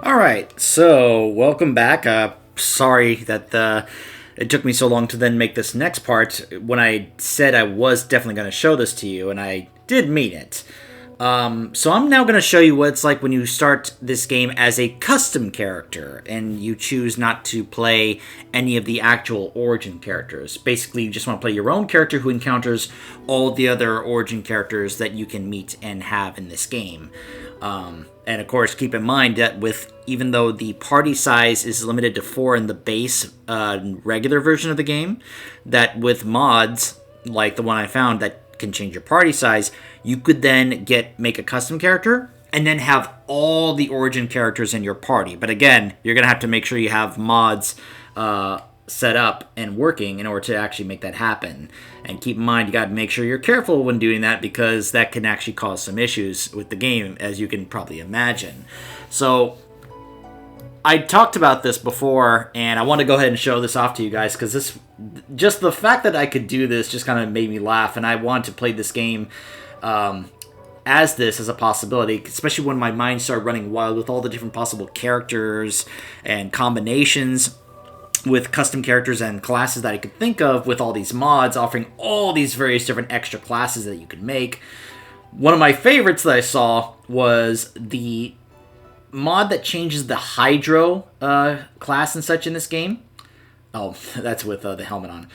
Alright, so welcome back. Sorry that it took me so long to then make this next part. When I said I was definitely going to show this to you, and I did mean it. So I'm now going to show you what it's like when you start this game as a custom character, and you choose not to play any of the actual origin characters. Basically, you just want to play your own character who encounters all the other origin characters that you can meet and have in this game. And of course, keep in mind that even though the party size is limited to 4 in the base regular version of the game, that with mods like the one I found that can change your party size, you could then make a custom character and then have all the origin characters in your party. But again, you're gonna have to make sure you have mods set up and working in order to actually make that happen. And keep in mind, you got to make sure you're careful when doing that, because that can actually cause some issues with the game, as you can probably imagine. So I talked about this before, and I want to go ahead and show this off to you guys, because just the fact that I could do this just kind of made me laugh, and I want to play this game as this as a possibility, especially when my mind started running wild with all the different possible characters and combinations with custom characters and classes that I could think of, with all these mods offering all these various different extra classes that you could make. One of my favorites that I saw was the mod that changes the Hydro class and such in this game. Oh, that's with the helmet on.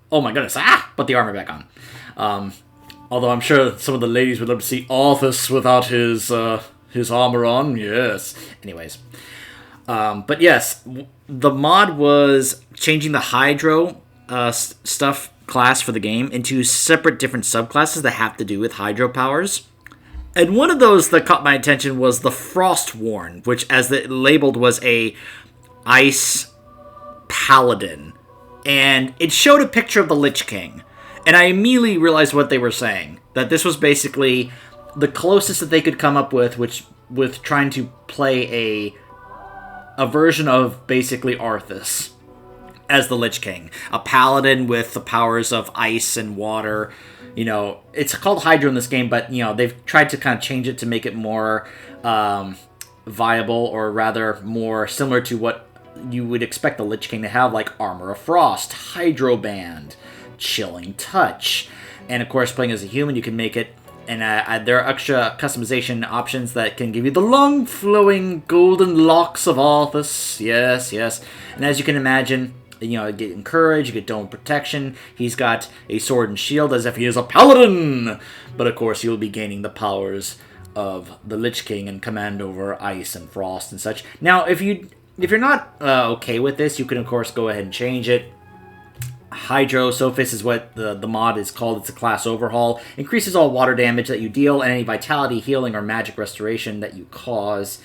Oh my goodness, put the armor back on. Although I'm sure some of the ladies would love to see Arthas without his armor on, yes. Anyways. But yes, the mod was changing the Hydro stuff class for the game into separate different subclasses that have to do with Hydro powers. And one of those that caught my attention was the Frostworn, which, as it labeled, was a Ice Paladin. And it showed a picture of the Lich King. And I immediately realized what they were saying. That this was basically the closest that they could come up with trying to play a version of basically Arthas as the Lich King. A paladin with the powers of ice and water. You know, it's called Hydro in this game, but, you know, they've tried to kind of change it to make it more viable, or rather more similar to what you would expect the Lich King to have, like Armor of Frost, Hydro Band, Chilling Touch. And of course, playing as a human, you can make it. And there are extra customization options that can give you the long, flowing, golden locks of Arthas. Yes, yes. And as you can imagine, you know, you get encourage, you get dome protection. He's got a sword and shield as if he is a paladin. But of course, you'll be gaining the powers of the Lich King and command over ice and frost and such. Now, if you're not okay with this, you can of course go ahead and change it. Hydro Sophis is what the mod is called. It's a class overhaul. Increases all water damage that you deal, and any vitality, healing, or magic restoration that you cause.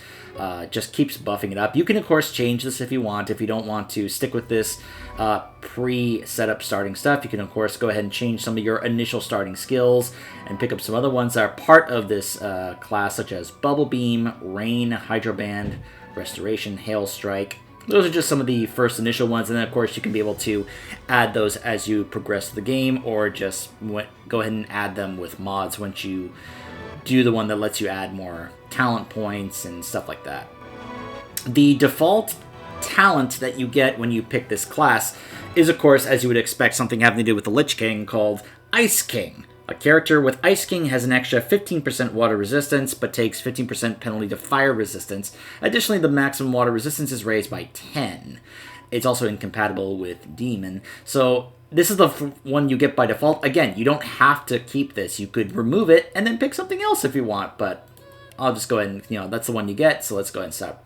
Just keeps buffing it up. You can, of course, change this if you want. If you don't want to stick with this pre-setup starting stuff, you can, of course, go ahead and change some of your initial starting skills and pick up some other ones that are part of this class, such as Bubble Beam, Rain, Hydro Band, Restoration, Hail Strike. Those are just some of the first initial ones, and then, of course, you can be able to add those as you progress through the game, or just go ahead and add them with mods once you do the one that lets you add more talent points and stuff like that. The default talent that you get when you pick this class is, of course, as you would expect, something having to do with the Lich King, called Ice King. A character with Ice King has an extra 15% water resistance, but takes 15% penalty to fire resistance. Additionally, the maximum water resistance is raised by 10. It's also incompatible with Demon. So this is the one you get by default. Again, you don't have to keep this. You could remove it and then pick something else if you want, but I'll just go ahead and, that's the one you get, so let's go ahead and stop.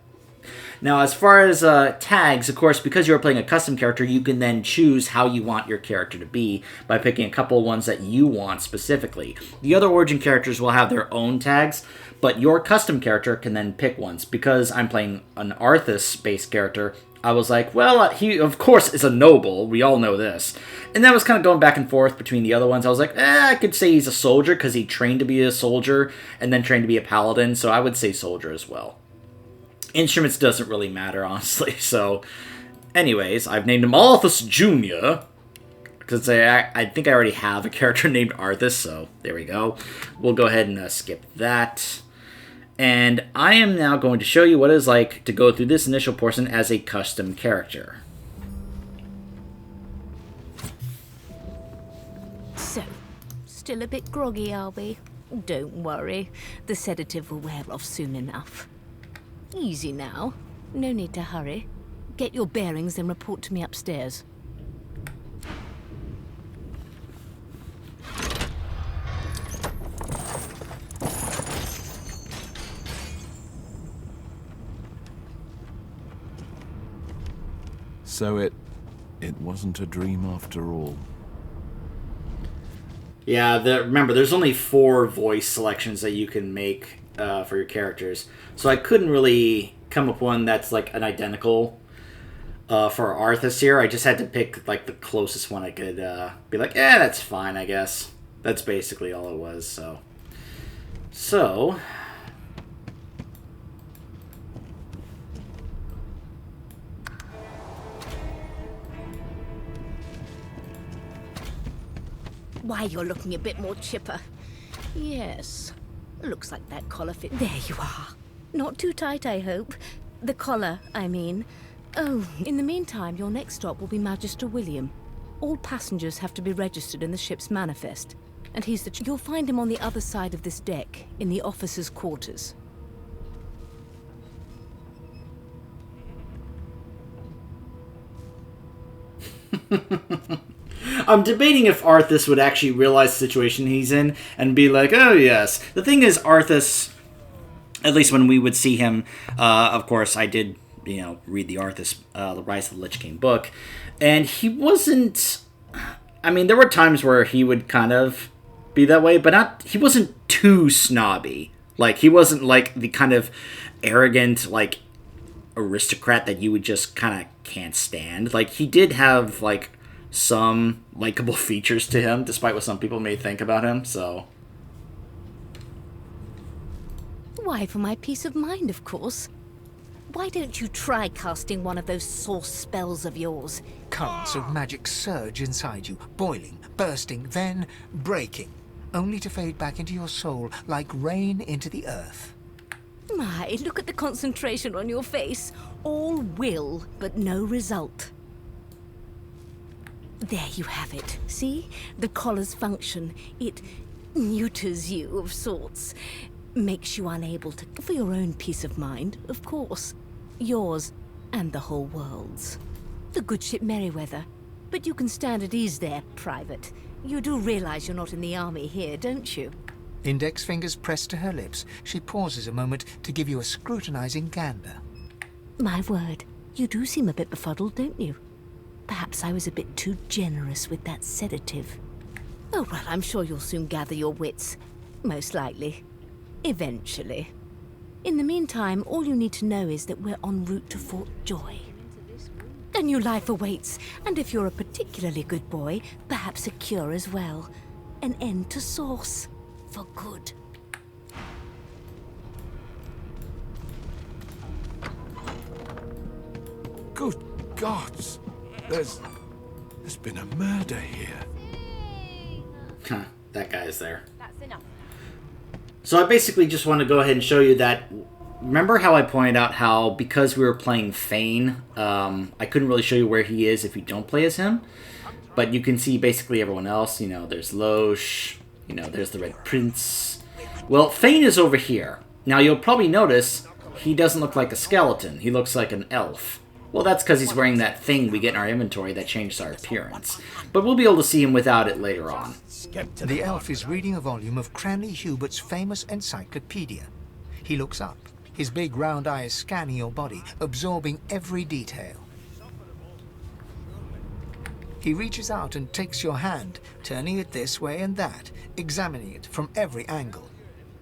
Now, as far as tags, of course, because you're playing a custom character, you can then choose how you want your character to be by picking a couple ones that you want specifically. The other origin characters will have their own tags, but your custom character can then pick ones. Because I'm playing an Arthas-based character, I was like, well, he, of course, is a noble. We all know this. And then I was kind of going back and forth between the other ones. I was like, I could say he's a soldier because he trained to be a soldier and then trained to be a paladin, so I would say soldier as well. Instruments doesn't really matter, honestly. So, anyways, I've named him Arthas Jr. because I think I already have a character named Arthas, so there we go. We'll go ahead and skip that. And I am now going to show you what it is like to go through this initial portion as a custom character. So, still a bit groggy, are we? Don't worry, the sedative will wear off soon enough. Easy now, no need to hurry. Get your bearings and report to me upstairs. So it wasn't a dream after all. Yeah, remember, there's only 4 voice selections that you can make for your characters. So I couldn't really come up with one that's like an identical for Arthas here. I just had to pick like the closest one I could be like, that's fine, I guess. That's basically all it was, So... Why, you're looking a bit more chipper. Yes, looks like that collar fit. There you are. Not too tight, I hope. The collar, I mean. Oh, in the meantime, your next stop will be Magister William. All passengers have to be registered in the ship's manifest. And he's the... You'll find him on the other side of this deck, in the officers' quarters. I'm debating if Arthas would actually realize the situation he's in and be like, oh yes. The thing is, Arthas, at least when we would see him, of course, I did, read the Arthas, the Rise of the Lich King book, and he wasn't, I mean, there were times where he would kind of be that way, but he wasn't too snobby. Like, he wasn't like the kind of arrogant, like, aristocrat that you would just kind of can't stand. Like, he did have, like, some likable features to him, despite what some people may think about him, so... Why, for my peace of mind, of course. Why don't you try casting one of those source spells of yours? Currents of magic surge inside you, boiling, bursting, then breaking, only to fade back into your soul like rain into the earth. My, look at the concentration on your face. All will, but no result. There you have it. See? The collar's function. It neuters you, of sorts. Makes you unable to... For your own peace of mind, of course. Yours and the whole world's. The good ship Merryweather. But you can stand at ease there, Private. You do realize you're not in the army here, don't you? Index fingers pressed to her lips, she pauses a moment to give you a scrutinizing gander. My word, you do seem a bit befuddled, don't you? Perhaps I was a bit too generous with that sedative. Oh, well, I'm sure you'll soon gather your wits. Most likely. Eventually. In the meantime, all you need to know is that we're en route to Fort Joy. A new life awaits, and if you're a particularly good boy, perhaps a cure as well. An end to Source. For good. Good gods! There's been a murder here. Huh, that guy is there. That's enough. So I basically just want to go ahead and show you that... Remember how I pointed out how, because we were playing Fane, I couldn't really show you where he is if you don't play as him? But you can see basically everyone else. There's Loesch, there's the Red Prince. Well, Fane is over here. Now, you'll probably notice he doesn't look like a skeleton. He looks like an elf. Well, that's because he's wearing that thing we get in our inventory that changes our appearance. But we'll be able to see him without it later on. The elf is reading a volume of Cranley Hubert's famous encyclopedia. He looks up, his big round eyes scanning your body, absorbing every detail. He reaches out and takes your hand, turning it this way and that, examining it from every angle.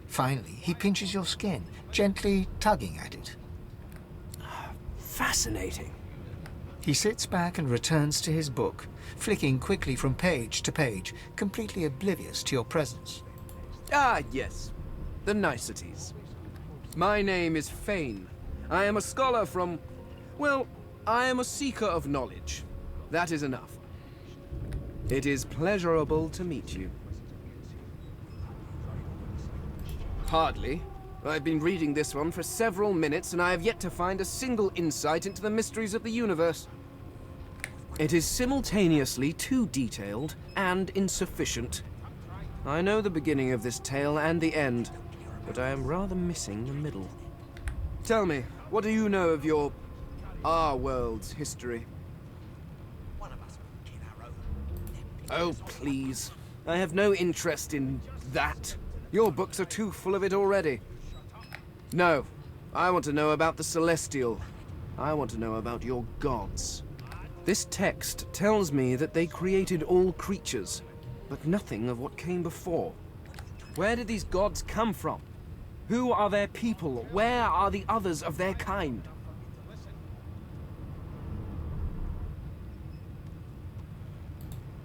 Finally, he pinches your skin, gently tugging at it. Fascinating. He sits back and returns to his book, flicking quickly from page to page, completely oblivious to your presence. Ah, yes. The niceties. My name is Fane. I am a scholar from... Well, I am a seeker of knowledge. That is enough. It is pleasurable to meet you. Hardly. I've been reading this one for several minutes, and I have yet to find a single insight into the mysteries of the universe. It is simultaneously too detailed and insufficient. I know the beginning of this tale and the end, but I am rather missing the middle. Tell me, what do you know of our world's history? Oh, please. I have no interest in that. Your books are too full of it already. No, I want to know about the Celestial. I want to know about your gods. This text tells me that they created all creatures, but nothing of what came before. Where did these gods come from? Who are their people? Where are the others of their kind?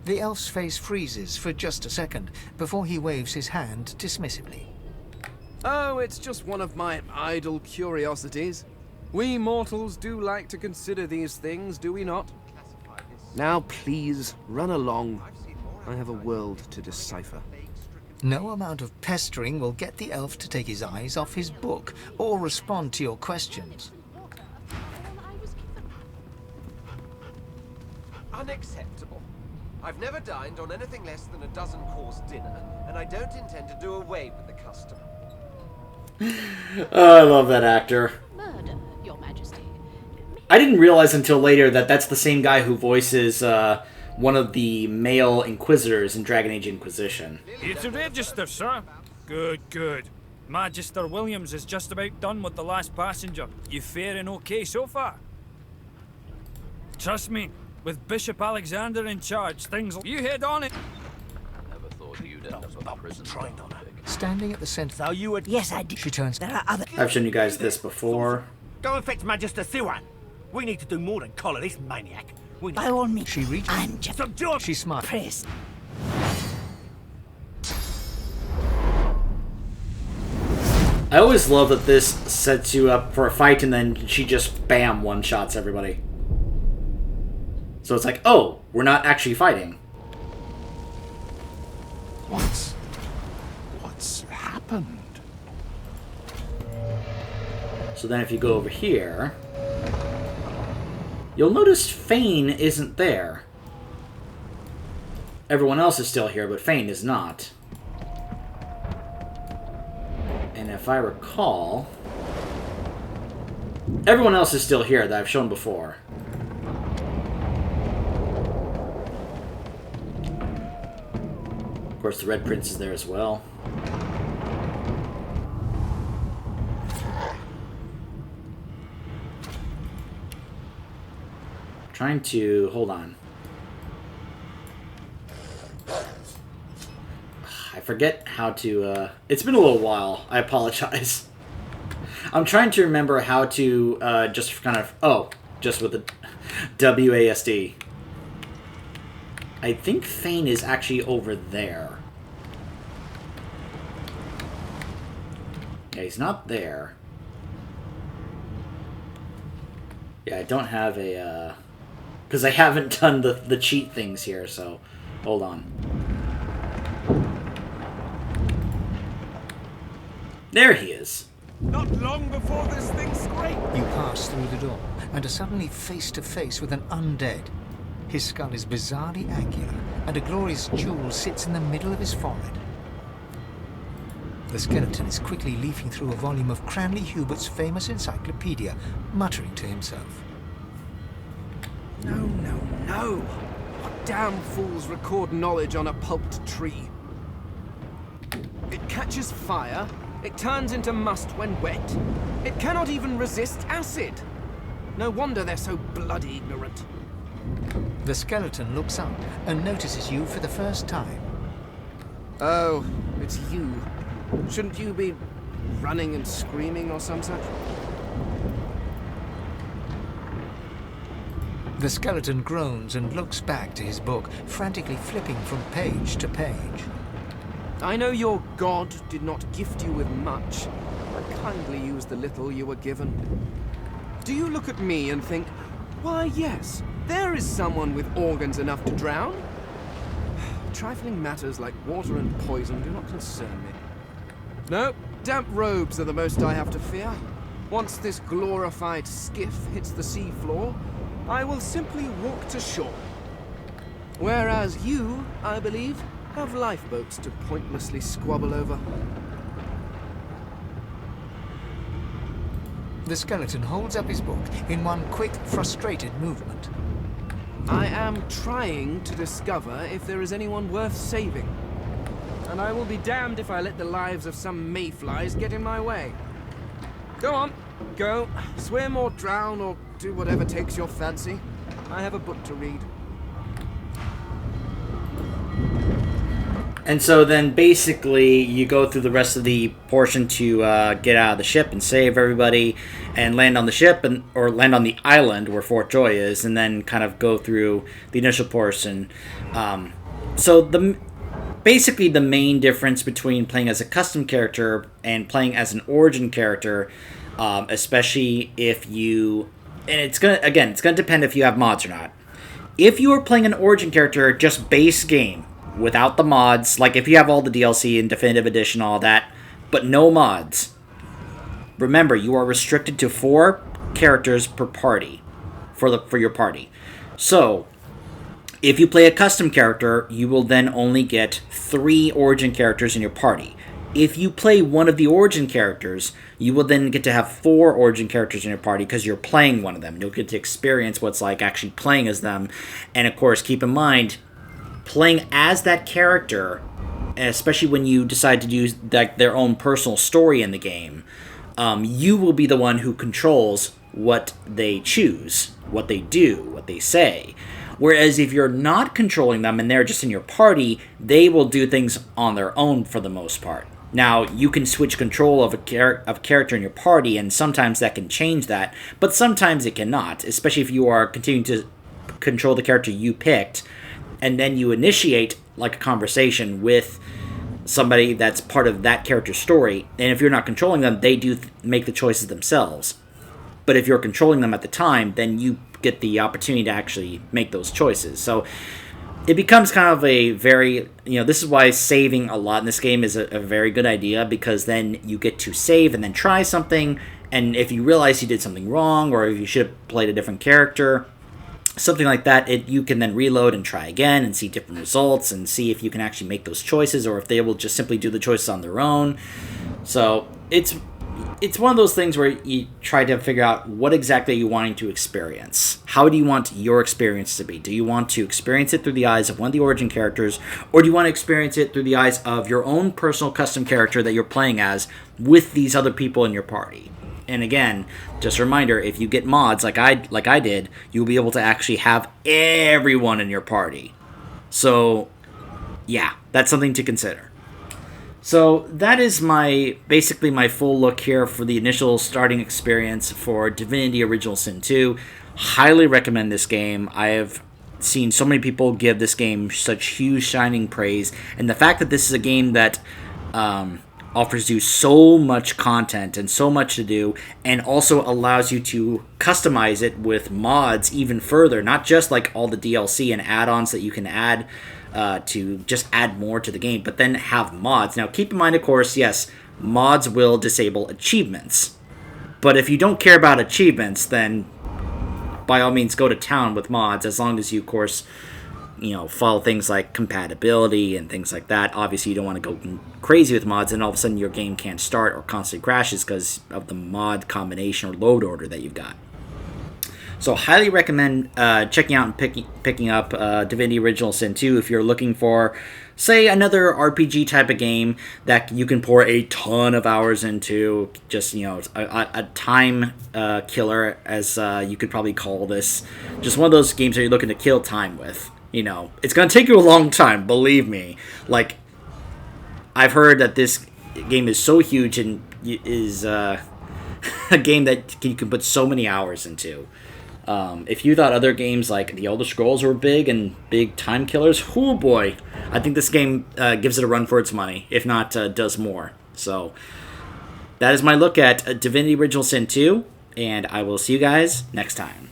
The elf's face freezes for just a second before he waves his hand dismissively. Oh, it's just one of my idle curiosities. We mortals do like to consider these things, do we not? Now please, run along. I have a world to decipher. No amount of pestering will get the elf to take his eyes off his book or respond to your questions. Unacceptable. I've never dined on anything less than a dozen-course dinner, and I don't intend to do away with the custom. Oh, I love that actor. Murder, Your Majesty. I didn't realize until later that that's the same guy who voices one of the male Inquisitors in Dragon Age Inquisition. Here to register, sir. Good, good. Magister Williams is just about done with the last passenger. You faring okay so far? Trust me, with Bishop Alexander in charge, things... You head on it! Never thought you'd end up in prison. Standing at the center... So you would... Yes, I did. She turns... There are other... I've shown you guys this before. Go and fetch Magister Siwan. We need to do more than collar this maniac. We By all means. She reaches... I'm just... Subdue... She smiles. Press. I always love that this sets you up for a fight and then she just bam one-shots everybody. So it's like, oh, we're not actually fighting. What's happened? So then if you go over here, you'll notice Fane isn't there. Everyone else is still here, but Fane is not. And if I recall, everyone else is still here that I've shown before. Of course, the Red Prince is there as well. Trying to... hold on. I forget how to... It's been a little while. I apologize. I'm trying to remember how to just kind of... Oh, just with the WASD. I think Fane is actually over there. Yeah, he's not there. Yeah, I don't have a... Because I haven't done the cheat things here, so... Hold on. There he is. Not long before this thing scraped. You pass through the door and are suddenly face to face with an undead. His skull is bizarrely angular, and a glorious jewel sits in the middle of his forehead. The skeleton is quickly leafing through a volume of Cranley Hubert's famous encyclopedia, muttering to himself. No, no, no! What damn fools record knowledge on a pulped tree? It catches fire, it turns into must when wet, it cannot even resist acid! No wonder they're so bloody ignorant. The skeleton looks up and notices you for the first time. Oh, it's you. Shouldn't you be running and screaming or some such? The skeleton groans and looks back to his book, frantically flipping from page to page. I know your god did not gift you with much, but kindly used the little you were given. Do you look at me and think, why yes, there is someone with organs enough to drown? Trifling matters like water and poison do not concern me. No, Damp robes are the most I have to fear. Once this glorified skiff hits the sea floor, I will simply walk to shore. Whereas you, I believe, have lifeboats to pointlessly squabble over. The skeleton holds up his book in one quick, frustrated movement. I am trying to discover if there is anyone worth saving. And I will be damned if I let the lives of some mayflies get in my way. Go on, go. Swim or drown or do whatever takes your fancy. I have a book to read. And so then basically you go through the rest of the portion to get out of the ship and save everybody and land on the ship or land on the island where Fort Joy is, and then kind of go through the initial portion. Basically the main difference between playing as a custom character and playing as an origin character, especially if you... And it's gonna depend if you have mods or not. If you are playing an origin character, just base game, without the mods, like if you have all the DLC and Definitive Edition, all that, but no mods, remember, you are restricted to 4 characters per party, for your party. So, if you play a custom character, you will then only get 3 origin characters in your party. If you play one of the origin characters, you will then get to have 4 origin characters in your party because you're playing one of them. You'll get to experience what's like actually playing as them. And of course, keep in mind, playing as that character, especially when you decide to do their own personal story in the game, you will be the one who controls what they choose, what they do, what they say. Whereas if you're not controlling them and they're just in your party, they will do things on their own for the most part. Now, you can switch control of a character in your party, and sometimes that can change that, but sometimes it cannot, especially if you are continuing to control the character you picked, and then you initiate like a conversation with somebody that's part of that character's story, and if you're not controlling them, they do make the choices themselves. But if you're controlling them at the time, then you get the opportunity to actually make those choices. So it becomes kind of a very, this is why saving a lot in this game is a very good idea, because then you get to save and then try something, and if you realize you did something wrong, or if you should have played a different character, something like that, you can then reload and try again and see different results and see if you can actually make those choices or if they will just simply do the choices on their own. So it's one of those things where you try to figure out what exactly you're wanting to experience. How do you want your experience to be? Do you want to experience it through the eyes of one of the origin characters, or do you want to experience it through the eyes of your own personal custom character that you're playing as with these other people in your party? And again, just a reminder, if you get mods like I did, you'll be able to actually have everyone in your party. So, yeah, that's something to consider. So that is basically my full look here for the initial starting experience for Divinity Original Sin 2. Highly recommend this game. I have seen so many people give this game such huge shining praise, and the fact that this is a game that offers you so much content and so much to do, and also allows you to customize it with mods even further, not just like all the DLC and add-ons that you can add to just add more to the game, but then have mods. Now keep in mind, of course, yes, mods will disable achievements, but if you don't care about achievements, then by all means go to town with mods, as long as you, of course, follow things like compatibility and things like that. Obviously, you don't want to go crazy with mods, and all of a sudden your game can't start or constantly crashes because of the mod combination or load order that you've got. So, highly recommend checking out and picking up Divinity Original Sin 2 if you're looking for, say, another RPG type of game that you can pour a ton of hours into. Just, a time killer, as you could probably call this. Just one of those games that you're looking to kill time with. It's going to take you a long time, believe me. Like, I've heard that this game is so huge and is a game that you can put so many hours into. If you thought other games like The Elder Scrolls were big and big time killers, oh boy, I think this game gives it a run for its money, if not does more. So, that is my look at Divinity Original Sin 2, and I will see you guys next time.